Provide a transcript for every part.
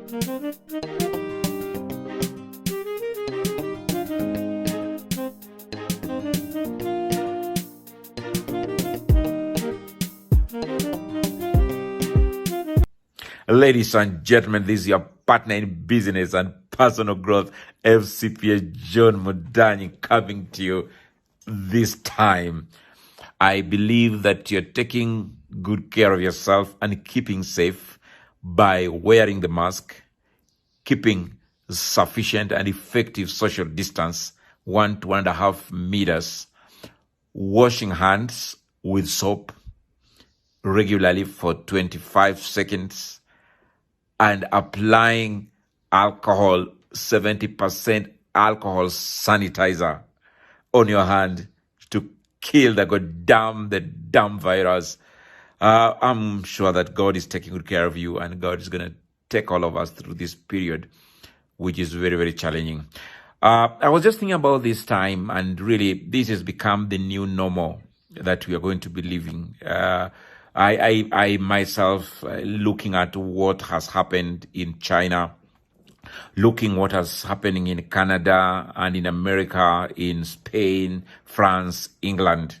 Ladies and gentlemen, this is your partner in business and personal growth, FCPA John Mudani, coming to you this time. I believe that you're taking good care of yourself and keeping safe by wearing the mask, keeping sufficient and effective social distance, 1 to 1.5 meters, washing hands with soap regularly for 25 seconds, and applying alcohol, 70% alcohol sanitizer on your hand to kill the damn virus. I'm sure that God is taking good care of you, and God is going to take all of us through this period, which is very, very challenging. I was just thinking about this time, and really, this has become the new normal that we are going to be living. I myself, looking at what has happened in China, looking what is happening in Canada and in America, in Spain, France, England,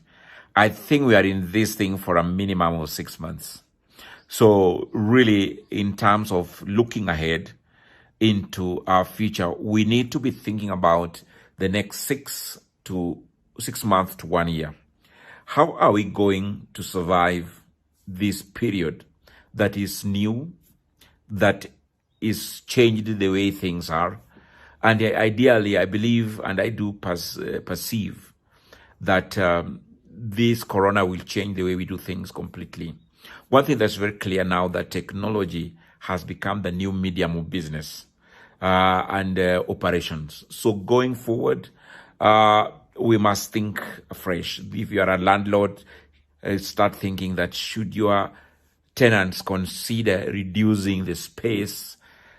I think we are in this thing for a minimum of 6 months. So really, in terms of looking ahead into our future, we need to be thinking about the next 6 months to 1 year. How are we going to survive this period that is new, that is changed the way things are? And ideally, I believe, and I do perceive that this corona will change the way we do things completely. One thing that's very clear now, that technology has become the new medium of business and operations. So going forward, we must think afresh. If you are a landlord, start thinking that should your tenants consider reducing the space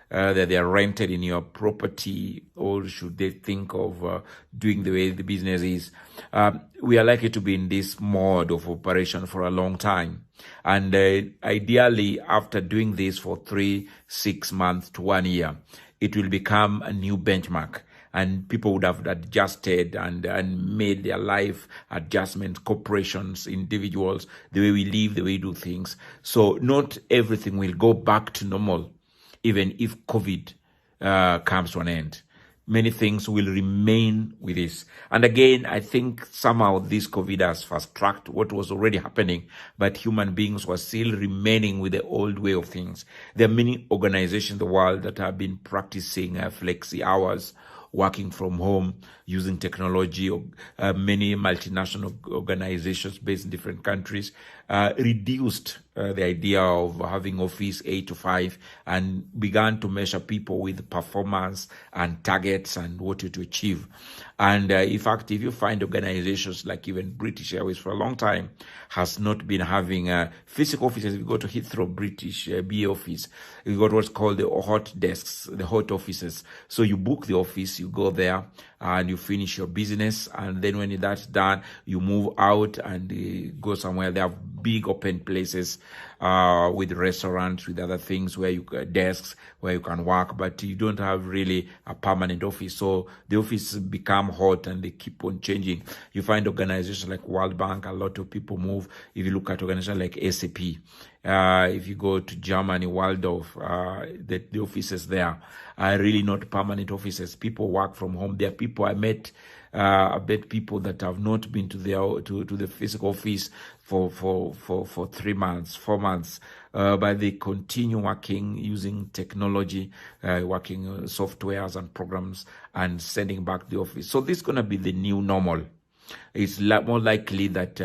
that they are rented in your property, or should they think of doing the way the business is? We are likely to be in this mode of operation for a long time. And ideally, after doing this for 3, 6 months to 1 year, it will become a new benchmark. And people would have adjusted and made their life adjustments, corporations, individuals, the way we live, the way we do things. So not everything will go back to normal, even if COVID comes to an end. Many things will remain with this. And again, I think somehow this COVID has fast-tracked what was already happening, but human beings were still remaining with the old way of things. There are many organizations in the world that have been practicing flexi hours, working from home, using technology. Many multinational organizations based in different countries reduced the idea of having office 8 to 5 and began to measure people with performance and targets and what to achieve. And in fact, if you find organizations like even British Airways for a long time has not been having physical offices. If you go to Heathrow British BA office, you got what's called the hot desks, the hot offices. So you book the office, you go there, and you finish your business, and then when that's done, you move out and go somewhere. They have big open places with restaurants, with other things where you desks where you can work, but you don't have really a permanent office. So the office become hot and they keep on changing. You find organizations like World Bank, a lot of people move. If you look at organizations like SAP, if you go to Germany, Waldorf, the offices there are really not permanent offices. People work from home. There are people I met people that have not been to the physical office for 3 months, 4 months, but they continue working using technology, working softwares and programs, and sending back to the office. So this is going to be the new normal. It's more likely that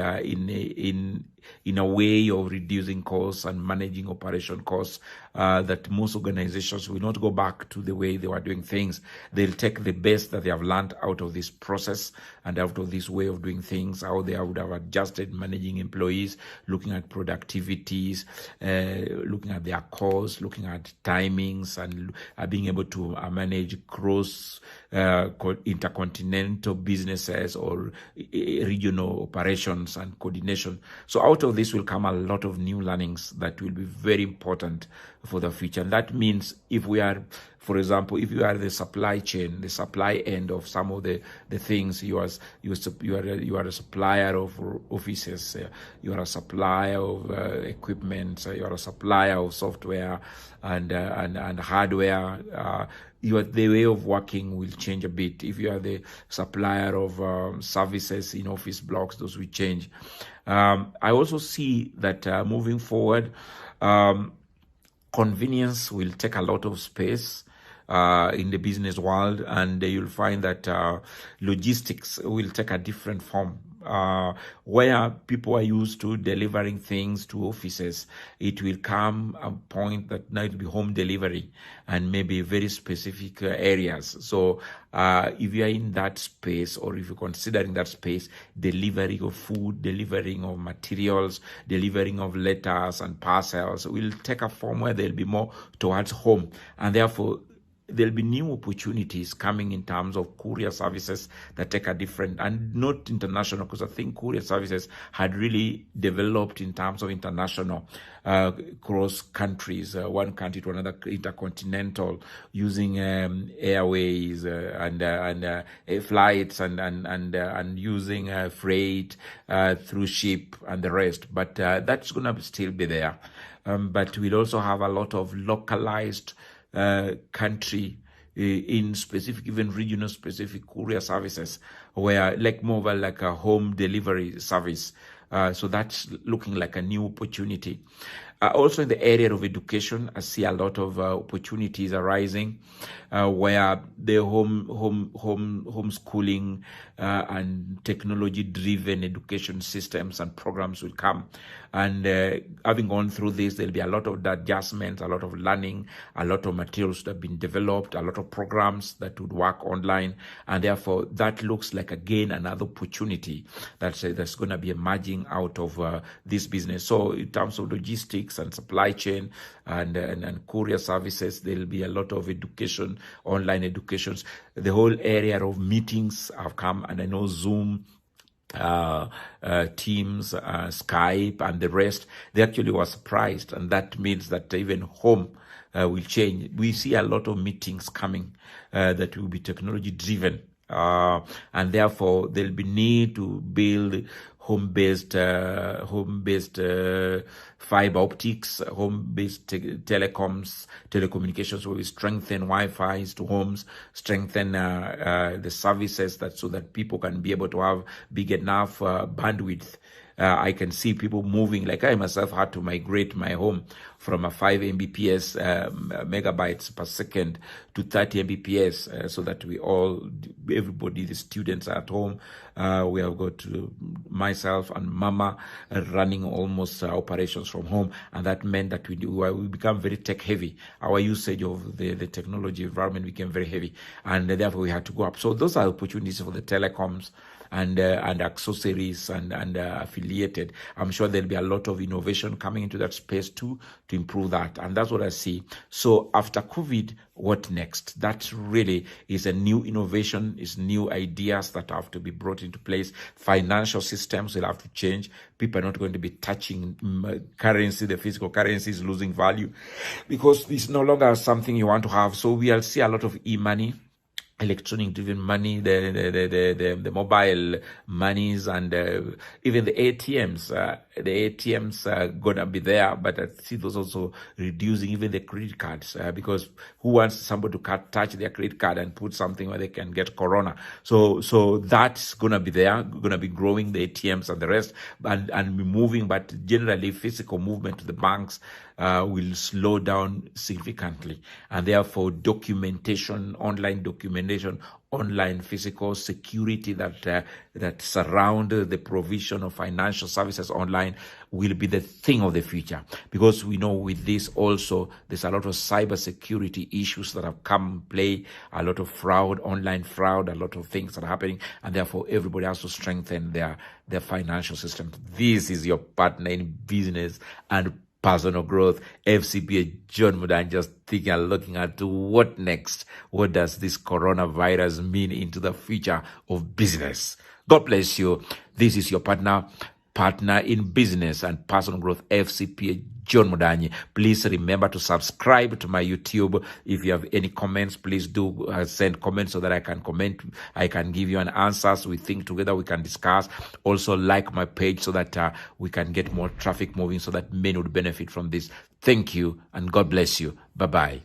in a way of reducing costs and managing operation costs, that most organizations will not go back to the way they were doing things. They'll take the best that they have learned out of this process and out of this way of doing things, how they would have adjusted managing employees, looking at productivities, looking at their costs, looking at timings, and being able to manage cross intercontinental businesses or regional operations and coordination. So out of this will come a lot of new learnings that will be very important for the future. And that means if we are, for example, if you are the supply chain, the supply end of some of the things, you are a supplier of offices, you are a supplier of equipment, you are a supplier of software and hardware. The way of working will change a bit. If you are the supplier of services in office blocks, those will change. I also see that moving forward, convenience will take a lot of space in the business world, and you'll find that logistics will take a different form. Where people are used to delivering things to offices, it will come a point that now it will be home delivery and maybe very specific areas. So if you are in that space, or if you're considering that space, delivering of food, delivering of materials, delivering of letters and parcels will take a form where they'll be more towards home, and therefore there'll be new opportunities coming in terms of courier services that take a different, and not international, because I think courier services had really developed in terms of international, cross countries, one country to another, intercontinental, using airways and flights and using freight through ship and the rest. But that's going to still be there. But we'll also have a lot of localized country in specific, even regional specific courier services, where like mobile, like a home delivery service. So that's looking like a new opportunity. Also in the area of education, I see a lot of opportunities arising, where the homeschooling and technology-driven education systems and programs will come. And having gone through this, there'll be a lot of adjustments, a lot of learning, a lot of materials that have been developed, a lot of programs that would work online, and therefore that looks like again another opportunity that's going to be emerging out of this business. So in terms of logistics and supply chain and courier services, there'll be a lot of education, online educations. The whole area of meetings have come, and I know Zoom, Teams, Skype, and the rest, they actually were surprised, and that means that even home will change. We see a lot of meetings coming that will be technology driven, and therefore there'll be need to build home-based fiber optics, home-based telecommunications, where we strengthen Wi-Fi's to homes, strengthen the services so that people can be able to have big enough bandwidth. I can see people moving, like I myself had to migrate my home from a 5 Mbps megabytes per second to 30 Mbps, so that everybody, the students are at home. We have got myself and Mama running almost operations from home, and that meant that we become very tech heavy. Our usage of the technology environment became very heavy, and therefore we had to go up. So those are opportunities for the telecoms and accessories and affiliated. I'm sure there'll be a lot of innovation coming into that space too, to improve that. And that's what I see. So after COVID, what next? That really is a new innovation, is new ideas that have to be brought into place. Financial systems will have to change. People are not going to be touching currency. The physical currency is losing value because it's no longer something you want to have. So we'll see a lot of e-money, electronic driven money, the mobile monies, and even the ATMs. The ATMs are gonna be there, but I see those also reducing, even the credit cards, because who wants somebody to touch their credit card and put something where they can get corona? So that's gonna be there, gonna be growing, the ATMs and the rest, and be moving, but generally physical movement to the banks will slow down significantly, and therefore documentation, online physical security that surround the provision of financial services online will be the thing of the future. Because we know with this also, there's a lot of cyber security issues that have come play, a lot of fraud, online fraud, a lot of things that are happening, and therefore everybody has to strengthen their financial system. This is your partner in business and personal growth, FCPA John Mudan, just thinking and looking at what next. What does this coronavirus mean into the future of business? God bless you. This is your partner, partner in business and personal growth, FCPA John Mudanyi. Please remember to subscribe to my YouTube. If you have any comments, please do send comments so that I can comment. I can give you an answers. We think together, we can discuss. Also like my page so that we can get more traffic moving so that men would benefit from this. Thank you and God bless you. Bye-bye.